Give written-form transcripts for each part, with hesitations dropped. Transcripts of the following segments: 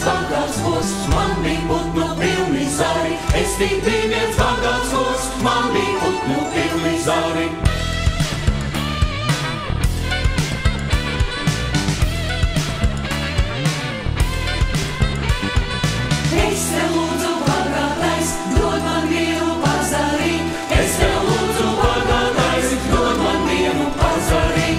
viens bagāts mūs, man bija putnu pilni zari. Es tik biju viens bagāts mūs, man bija putnu pilni zari. Es te lūdzu bagātais, dod man vienu pazari. Es te lūdzu bagātais, dod man vienu pazari.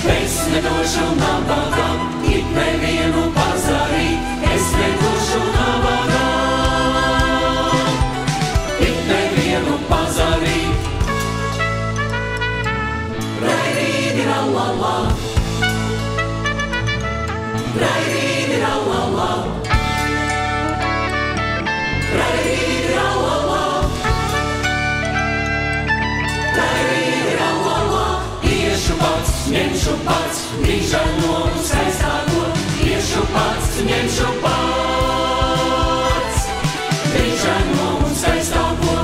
Es nedošu nabagam, it nevienu pazari. Es nedošu nabagam, it nevienu pazari. Rai-ri-di-ra-la-la, rai-ri-di-ra-la-la, rai-ri-di-ra-la-la, rai-ri-di-ra-la-la. Iešu pats, ņemšu pats, brīžano un skaistāko. Iešu pats, ņemšu pats, brīžano un skaistāko.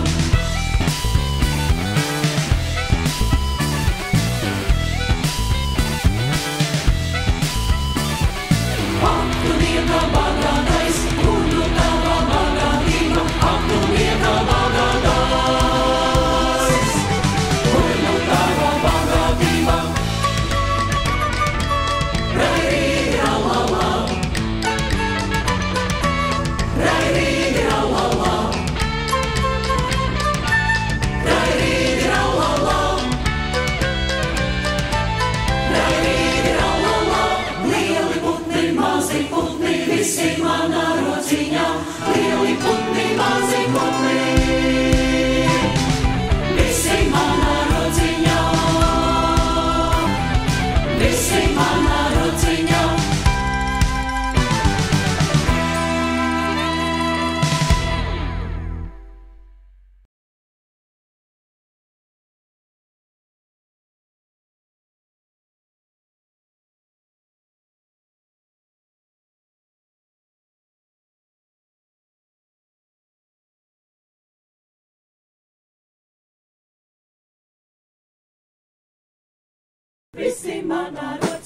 Ak, tu vietā bagātais, kur nu tava bagātība? Ak, tu vietā bagātais, kur nu tava bagātība? Rai-ri-di-ra-la-la, rai-ri-di-ra-la-la, rai-ri-di-ra-la-la, rai-ri-di-ra-la-la. Lieli putni, mazi putni, visi manā rociņā. Lieli putni, mazi putni, visi manā rociņā. Visi manā rociņā. Visi manā rociņā.